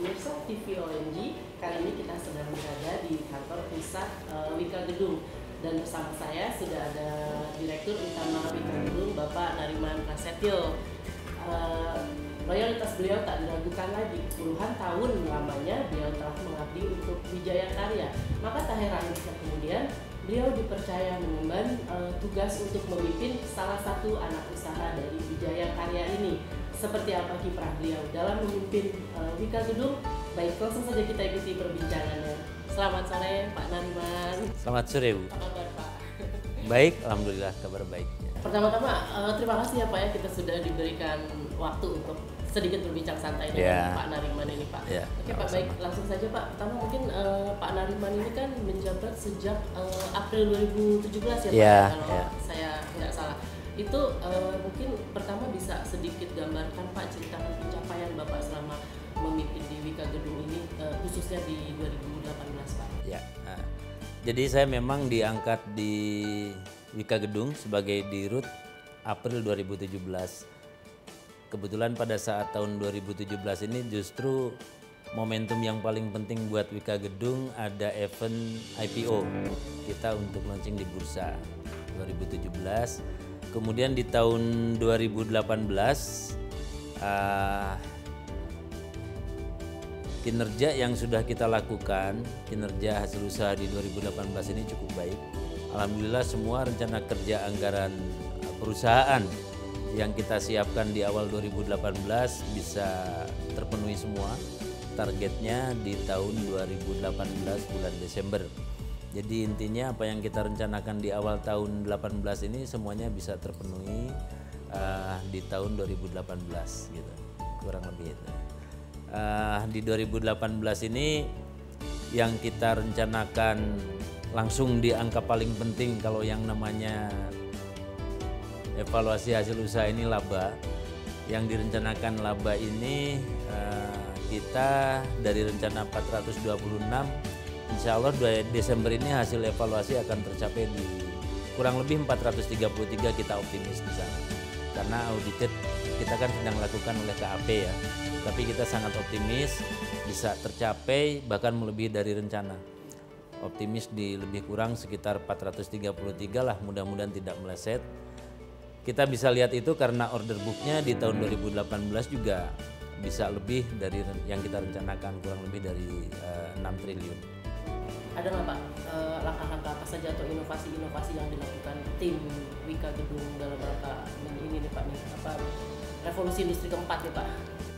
pemirsa TV ONG, kali ini kita sedang berada di kantor pusat Wika Gedung. Dan bersama saya sudah ada Direktur Utama Wika Gedung, Bapak Nariman Prasetyo. Loyalitas beliau tak diragukan lagi. Puluhan tahun lamanya beliau telah mengabdi untuk Wijaya Karya. Maka tak heran jika kemudian beliau dipercaya mengemban tugas untuk memimpin salah satu anak usaha dari Wijaya Karya ini. Seperti apa kiprah beliau dalam memimpin Wika Gedung? Baik, langsung saja kita ikuti perbincangannya. Selamat sore Pak Nariman. Selamat sore Bu. Apa kabar Pak? Baik, alhamdulillah kabar baik. Pertama-tama terima kasih ya Pak ya, kita sudah diberikan waktu untuk sedikit berbincang santai dengan Pak Nariman ini Pak. Oke Pak, baik, langsung saja Pak. Pertama mungkin Pak Nariman ini kan menjabat sejak April 2017 ya Pak, kalau saya nggak salah. Itu mungkin pertama bisa sedikit gambarkan Pak, ceritakan pencapaian Bapak selama memimpin di Wika Gedung ini, khususnya di 2018 Pak. Jadi saya memang diangkat di Wika Gedung sebagai Dirut April 2017. Kebetulan pada saat tahun 2017 ini justru momentum yang paling penting buat Wika Gedung, ada event IPO kita untuk launching di bursa 2017. Kemudian di tahun 2018 kinerja yang sudah kita lakukan, kinerja hasil usaha di 2018 ini cukup baik. Alhamdulillah semua rencana kerja anggaran perusahaan yang kita siapkan di awal 2018 bisa terpenuhi semua. Targetnya di tahun 2018 bulan Desember. Jadi intinya apa yang kita rencanakan di awal tahun 2018 ini semuanya bisa terpenuhi di tahun 2018 gitu. Kurang lebih itu. Di 2018 ini yang kita rencanakan langsung di angka paling penting kalau yang namanya evaluasi hasil usaha ini laba. Yang direncanakan laba ini kita dari rencana 426, insya Allah 2 Desember ini hasil evaluasi akan tercapai di kurang lebih 433, kita optimis di sana. Karena audited kita kan sedang lakukan oleh KAP ya. Tapi kita sangat optimis bisa tercapai bahkan melebihi dari rencana. Optimis di lebih kurang sekitar 433 lah, mudah-mudahan tidak meleset. Kita bisa lihat itu karena order booknya di tahun 2018 juga bisa lebih dari yang kita rencanakan, kurang lebih dari 6 triliun. Ada nggak Pak langkah-langkah apa saja atau inovasi-inovasi yang dilakukan tim Wika Gedung dalam rangka ini nih Pak, revolusi industri keempat nih Pak?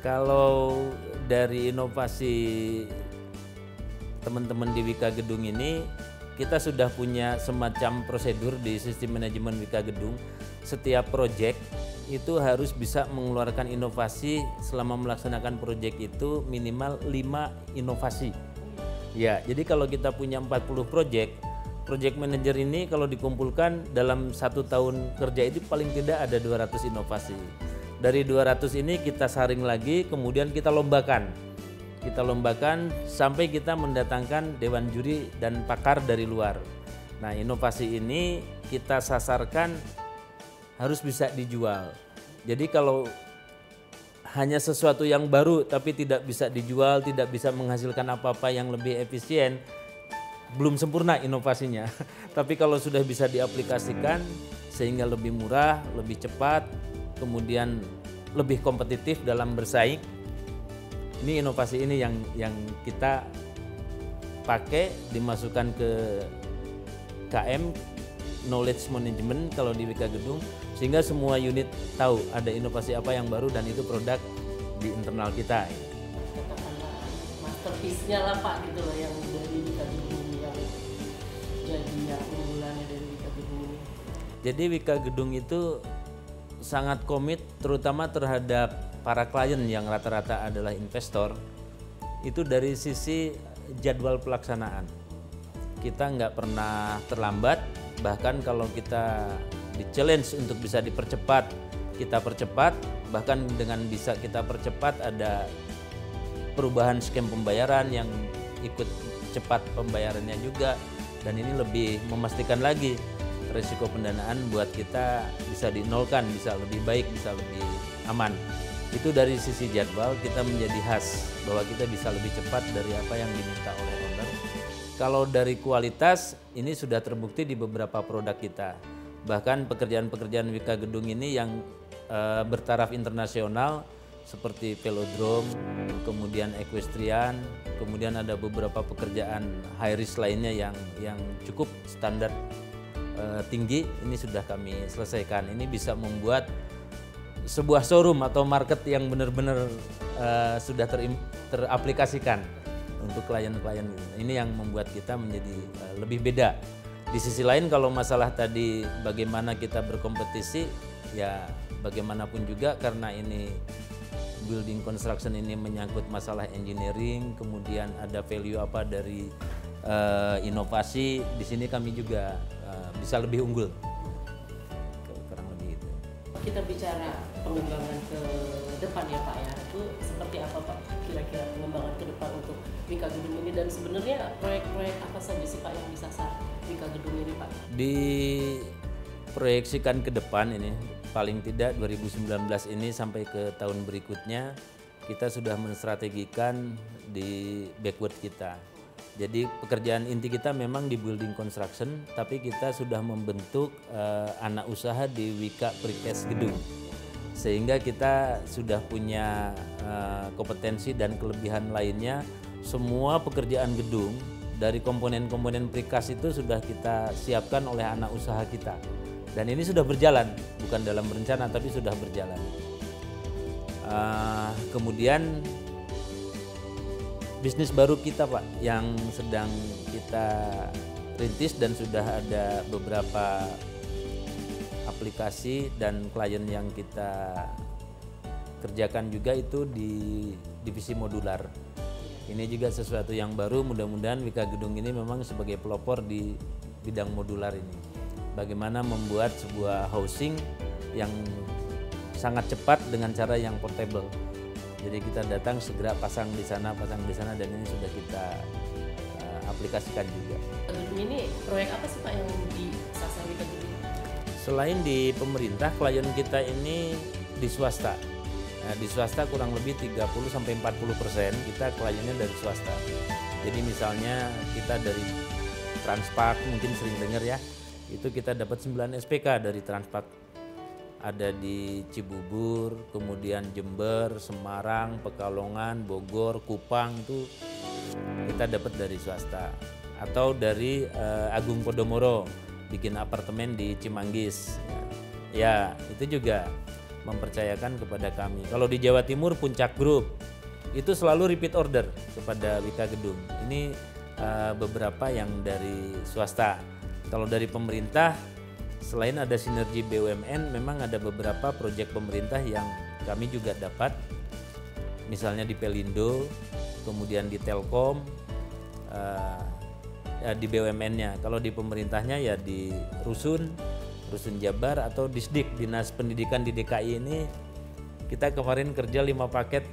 Kalau dari inovasi teman-teman di Wika Gedung ini, kita sudah punya semacam prosedur di sistem manajemen Wika Gedung. Setiap proyek itu harus bisa mengeluarkan inovasi selama melaksanakan proyek itu minimal 5 inovasi. Ya, jadi kalau kita punya 40 proyek manajer ini kalau dikumpulkan dalam 1 tahun kerja itu paling tidak ada 200 inovasi. Dari 200 ini kita saring lagi, kemudian kita lombakan. Kita lombakan sampai kita mendatangkan dewan juri dan pakar dari luar. Nah, inovasi ini kita sasarkan harus bisa dijual. Jadi kalau hanya sesuatu yang baru tapi tidak bisa dijual, tidak bisa menghasilkan apa-apa yang lebih efisien, belum sempurna inovasinya. Tapi kalau sudah bisa diaplikasikan sehingga lebih murah, lebih cepat, kemudian lebih kompetitif dalam bersaing, ini inovasi ini yang kita pakai, dimasukkan ke KM Knowledge Management kalau di Wika Gedung, sehingga semua unit tahu ada inovasi apa yang baru dan itu produk di internal kita. Katakanlah masterpiece-nya lah Pak gitu loh, yang dari Wika Gedung yang jadi unggulannya dari Wika Gedung. Jadi Wika Gedung itu sangat komit terutama terhadap para klien yang rata-rata adalah investor. Itu dari sisi jadwal pelaksanaan. Kita nggak pernah terlambat, bahkan kalau kita di-challenge untuk bisa dipercepat, kita percepat. Bahkan dengan bisa kita percepat ada perubahan skema pembayaran yang ikut cepat pembayarannya juga. Dan ini lebih memastikan lagi risiko pendanaan buat kita bisa dinolkan, bisa lebih baik, bisa lebih aman. Itu dari sisi jadwal kita menjadi khas bahwa kita bisa lebih cepat dari apa yang diminta oleh owner. Kalau dari kualitas ini sudah terbukti di beberapa produk kita. Bahkan pekerjaan-pekerjaan Wika Gedung ini yang bertaraf internasional seperti velodrome, kemudian equestrian, kemudian ada beberapa pekerjaan high risk lainnya yang cukup standar tinggi, ini sudah kami selesaikan. Ini bisa membuat sebuah showroom atau market yang benar-benar sudah teraplikasikan untuk klien-klien. Ini yang membuat kita menjadi lebih beda. Di sisi lain kalau masalah tadi bagaimana kita berkompetisi, ya bagaimanapun juga karena ini building construction ini menyangkut masalah engineering, kemudian ada value apa dari inovasi, di sini kami juga bisa lebih unggul. Kurang lebih itu. Kita bicara pengembangan ke depan ya Pak ya, itu seperti apa Pak kira-kira pengembangan ke depan untuk Wika Gedung ini, dan sebenarnya proyek-proyek apa saja sih Pak yang disasar Wika Gedung ini Pak? Diproyeksikan ke depan ini paling tidak 2019 ini sampai ke tahun berikutnya kita sudah menstrategikan di backward kita. Jadi pekerjaan inti kita memang di building construction, tapi kita sudah membentuk anak usaha di Wika Precast Gedung. Sehingga kita sudah punya kompetensi dan kelebihan lainnya. Semua pekerjaan gedung dari komponen-komponen precast itu sudah kita siapkan oleh anak usaha kita. Dan ini sudah berjalan, bukan dalam rencana tapi sudah berjalan. Kemudian bisnis baru kita Pak yang sedang kita rintis dan sudah ada beberapa aplikasi dan klien yang kita kerjakan juga itu di divisi modular. Ini juga sesuatu yang baru, mudah-mudahan Wika Gedung ini memang sebagai pelopor di bidang modular ini. Bagaimana membuat sebuah housing yang sangat cepat dengan cara yang portable. Jadi kita datang segera pasang di sana dan ini sudah kita aplikasikan juga. Ini proyek apa sih Pak yang disasar Wika Gedung? Selain di pemerintah, klien kita ini di swasta. Nah, di swasta kurang lebih 30-40% kita kliennya dari swasta. Jadi misalnya kita dari Transpak, mungkin sering dengar ya, itu kita dapat 9 SPK dari Transpak. Ada di Cibubur, kemudian Jember, Semarang, Pekalongan, Bogor, Kupang, itu kita dapat dari swasta. Atau dari Agung Podomoro, bikin apartemen di Cimanggis. Ya, itu juga mempercayakan kepada kami. Kalau di Jawa Timur, Puncak Group, itu selalu repeat order kepada Wika Gedung. Ini beberapa yang dari swasta. Kalau dari pemerintah, selain ada sinergi BUMN, memang ada beberapa proyek pemerintah yang kami juga dapat. Misalnya di Pelindo, kemudian di Telkom, di BUMN-nya. Kalau di pemerintahnya ya di Rusun Jabar atau Disdik, Dinas Pendidikan di DKI ini. Kita kemarin kerja 5 paket,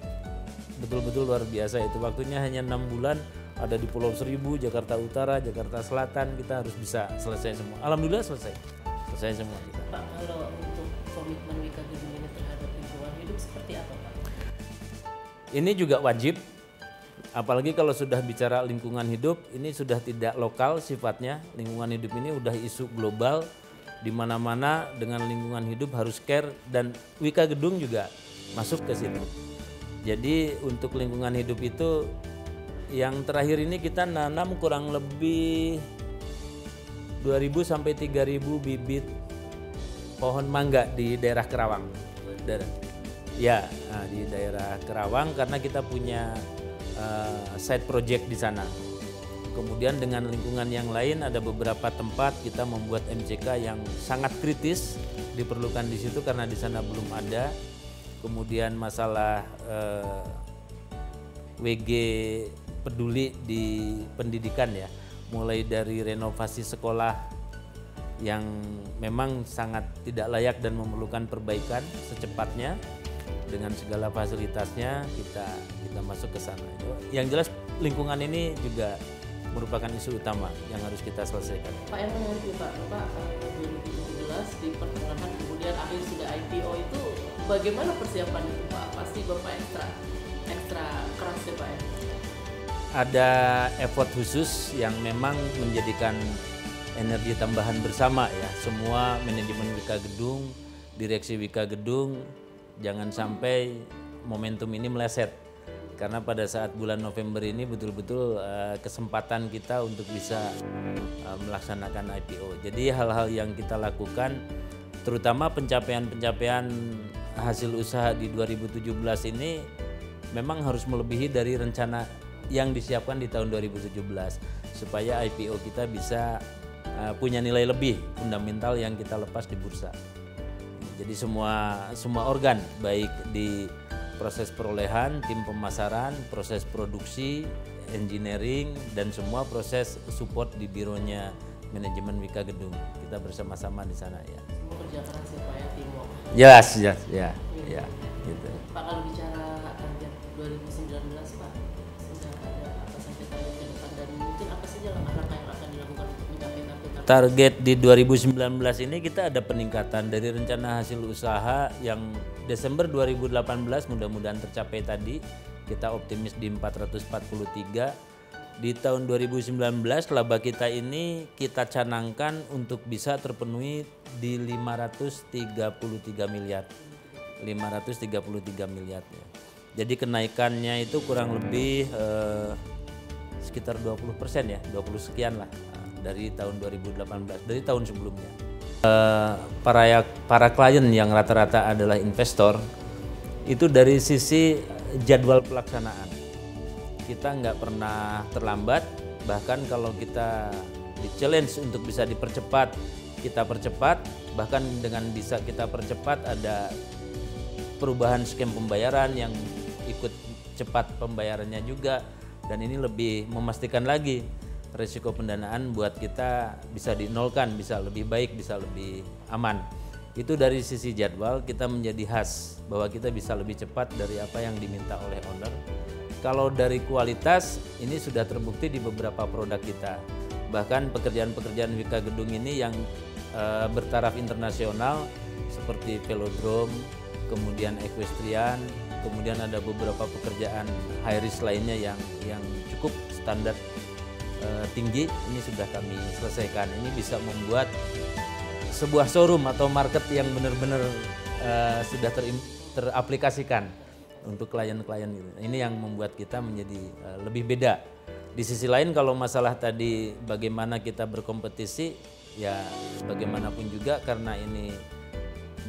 betul-betul luar biasa itu. Waktunya hanya 6 bulan. Ada di Pulau Seribu, Jakarta Utara, Jakarta Selatan, kita harus bisa selesai semua. Alhamdulillah selesai semua kita. Pak, kalau untuk komitmen Wika Gedung ini terhadap lingkungan hidup seperti apa Pak? Ini juga wajib, apalagi kalau sudah bicara lingkungan hidup, ini sudah tidak lokal sifatnya. Lingkungan hidup ini udah isu global, di mana-mana dengan lingkungan hidup harus care, dan Wika Gedung juga masuk ke situ. Jadi untuk lingkungan hidup itu yang terakhir ini kita nanam kurang lebih 2.000 sampai 3.000 bibit pohon mangga di daerah Kerawang. Ya, di daerah Kerawang karena kita punya side project di sana. Kemudian dengan lingkungan yang lain ada beberapa tempat kita membuat MCK yang sangat kritis diperlukan di situ karena di sana belum ada. Kemudian masalah WG peduli di pendidikan ya, mulai dari renovasi sekolah yang memang sangat tidak layak dan memerlukan perbaikan secepatnya dengan segala fasilitasnya kita masuk ke sana. Yang jelas lingkungan ini juga merupakan isu utama yang harus kita selesaikan. Pak, yang menarik nih Pak, 2017 di pertengahan kemudian akhir sudah IPO, itu bagaimana persiapan itu Pak? Pas pasti Bapak ekstra keras ya Pak ya? Ada effort khusus yang memang menjadikan energi tambahan bersama ya. Semua manajemen Wika Gedung, direksi Wika Gedung, jangan sampai momentum ini meleset. Karena pada saat bulan November ini betul-betul kesempatan kita untuk bisa melaksanakan IPO. Jadi hal-hal yang kita lakukan, terutama pencapaian-pencapaian hasil usaha di 2017 ini memang harus melebihi dari rencana yang disiapkan di tahun 2017 supaya IPO kita bisa punya nilai lebih fundamental yang kita lepas di bursa. Jadi semua organ baik di proses perolehan, tim pemasaran, proses produksi, engineering dan semua proses support di bironya manajemen Wika Gedung. Kita bersama-sama di sana ya. Semua kerja keras ya Pak ya, teamwork. Jelas ya, gitu. Pak, kalau bicara target 2019 Pak, sudah ada apa saja target ke depan dan mungkin apa saja langkah-langkah yang akan dilakukan untuk mencapai target? Target di 2019 ini kita ada peningkatan dari rencana hasil usaha yang Desember 2018 mudah-mudahan tercapai tadi. Kita optimis di 443. Di tahun 2019 laba kita ini kita canangkan untuk bisa terpenuhi di 533 miliar. 533 miliar ya. Jadi kenaikannya itu kurang lebih sekitar 20% ya, 20 sekian lah dari tahun 2018, dari tahun sebelumnya. Para klien yang rata-rata adalah investor, itu dari sisi jadwal pelaksanaan. Kita nggak pernah terlambat, bahkan kalau kita di-challenge untuk bisa dipercepat, kita percepat, bahkan dengan bisa kita percepat ada perubahan skema pembayaran yang ikut cepat pembayarannya juga, dan ini lebih memastikan lagi risiko pendanaan buat kita bisa dinolkan, bisa lebih baik, bisa lebih aman. Itu dari sisi jadwal kita menjadi khas bahwa kita bisa lebih cepat dari apa yang diminta oleh owner. Kalau dari kualitas ini sudah terbukti di beberapa produk kita. Bahkan pekerjaan-pekerjaan Wika Gedung ini yang bertaraf internasional seperti velodrome, kemudian equestrian, kemudian ada beberapa pekerjaan high risk lainnya yang cukup standar tinggi, ini sudah kami selesaikan. Ini bisa membuat sebuah showroom atau market yang benar-benar sudah teraplikasikan untuk klien-klien gitu. Ini yang membuat kita menjadi lebih beda. Di sisi lain kalau masalah tadi bagaimana kita berkompetisi, ya bagaimanapun juga karena ini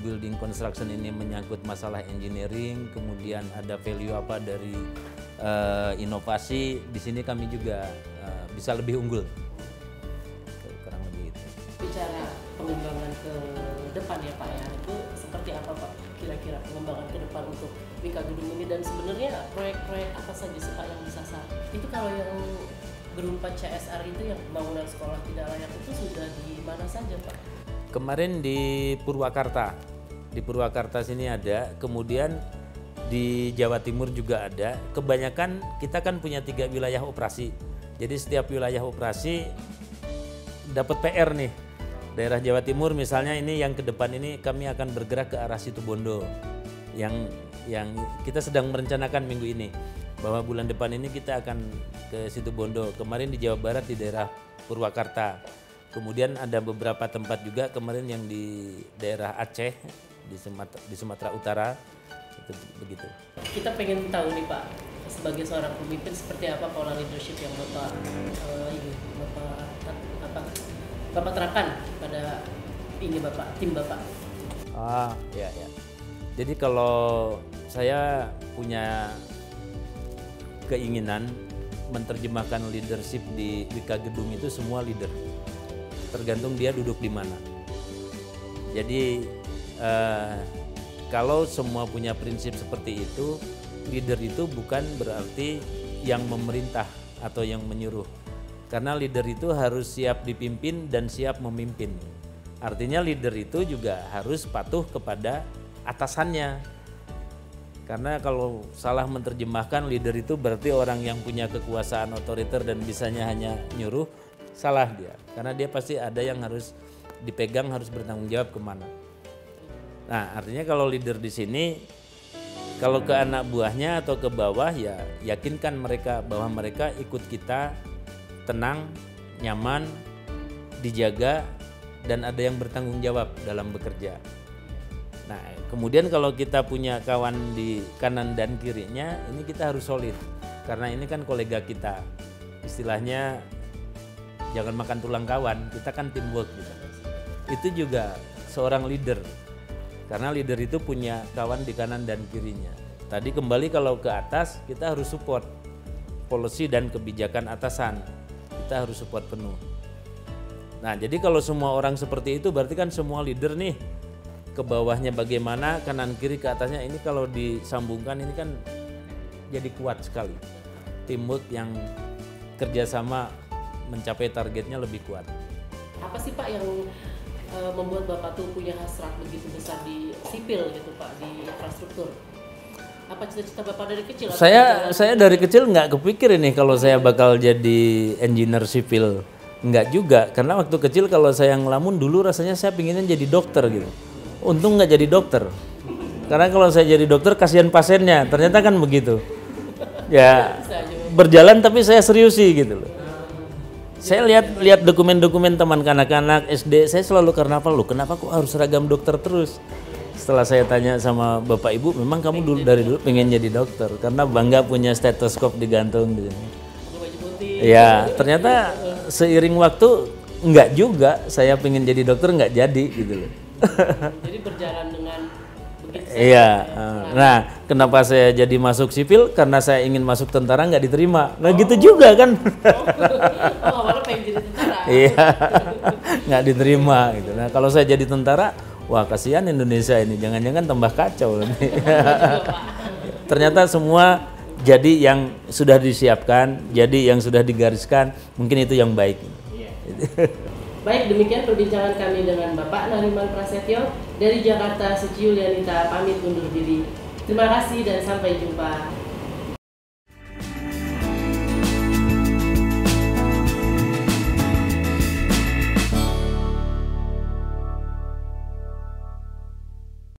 building construction ini menyangkut masalah engineering, kemudian ada value apa dari inovasi, di sini kami juga bisa lebih unggul. Kurang lebih itu. Bicara pengembangan ke depan ya Pak ya, itu seperti apa Pak kira-kira pengembangan ke depan untuk Wika Gedung ini, dan sebenarnya proyek-proyek apa saja sih Pak yang disasar? Itu kalau yang berupa CSR itu yang pembangunan sekolah tidak layak itu sudah di mana saja Pak? Kemarin di Purwakarta. Di Purwakarta sini ada, kemudian di Jawa Timur juga ada. Kebanyakan kita kan punya 3 wilayah operasi. Jadi setiap wilayah operasi dapat PR nih. Daerah Jawa Timur misalnya ini yang ke depan ini kami akan bergerak ke arah Situbondo. Yang kita sedang merencanakan minggu ini bahwa bulan depan ini kita akan ke Situbondo. Kemarin di Jawa Barat di daerah Purwakarta. Kemudian ada beberapa tempat juga kemarin yang di daerah Aceh, di Sumatera Utara, itu begitu. Kita pengen tahu nih Pak, sebagai seorang pemimpin seperti apa pola leadership yang Bapak terapkan pada ini tim Bapak? Ya. Jadi kalau saya punya keinginan menerjemahkan leadership di Wika Gedung itu semua leader. Tergantung dia duduk di mana. Jadi kalau semua punya prinsip seperti itu, leader itu bukan berarti yang memerintah atau yang menyuruh. Karena leader itu harus siap dipimpin dan siap memimpin. Artinya leader itu juga harus patuh kepada atasannya. Karena kalau salah menerjemahkan leader itu berarti orang yang punya kekuasaan otoriter dan bisanya hanya nyuruh, salah dia. Karena dia pasti ada yang harus dipegang, harus bertanggung jawab kemana. Nah, artinya kalau leader di sini Kalau ke anak buahnya atau ke bawah ya yakinkan mereka bahwa mereka ikut kita tenang, nyaman, dijaga, dan ada yang bertanggung jawab dalam bekerja. Nah, kemudian kalau kita punya kawan di kanan dan kirinya, ini kita harus solid. Karena ini kan kolega kita. Istilahnya jangan makan tulang kawan, kita kan teamwork gitu. Itu juga seorang leader. Karena leader itu punya kawan di kanan dan kirinya. Tadi kembali kalau ke atas, kita harus support policy dan kebijakan atasan. Kita harus support penuh. Nah, jadi kalau semua orang seperti itu berarti kan semua leader nih ke bawahnya bagaimana, kanan kiri ke atasnya, ini kalau disambungkan ini kan jadi kuat sekali. Teamwork yang kerjasama mencapai targetnya lebih kuat. Apa sih Pak yang membuat Bapak tuh punya hasrat begitu besar di sipil gitu Pak, di infrastruktur? Apa cita-cita Bapak dari kecil? Saya dari kecil nggak kepikir ini kalau saya bakal jadi engineer sipil. Nggak juga, karena waktu kecil kalau saya ngelamun dulu rasanya saya pinginnya jadi dokter gitu. Untung nggak jadi dokter. Karena kalau saya jadi dokter kasihan pasiennya, ternyata kan begitu. Ya berjalan tapi saya serius sih gitu loh. Saya lihat dokumen-dokumen teman kanak-kanak SD, saya selalu kenapa kok harus seragam dokter terus? Setelah saya tanya sama bapak ibu, memang kamu dari dulu pengen jadi dokter karena bangga punya stetoskop digantung gitu. Ya, ternyata seiring waktu enggak juga, saya pengen jadi dokter enggak jadi gitu loh. Jadi berjalan dengan begitu. Iya. Nah, kenapa saya jadi masuk sipil? Karena saya ingin masuk tentara nggak diterima. Nah, gitu juga kan. Awalnya pengen jadi tentara. Iya. Nggak diterima gitu. Nah, kalau saya jadi tentara, wah kasihan Indonesia ini. Jangan-jangan tambah kacau nanti. Ternyata semua jadi yang sudah disiapkan, jadi yang sudah digariskan. Mungkin itu yang baik. Iya. Baik, demikian perbincangan kami dengan Bapak Nariman Prasetyo dari Jakarta. Suci Yulianita pamit undur diri. Terima kasih dan sampai jumpa.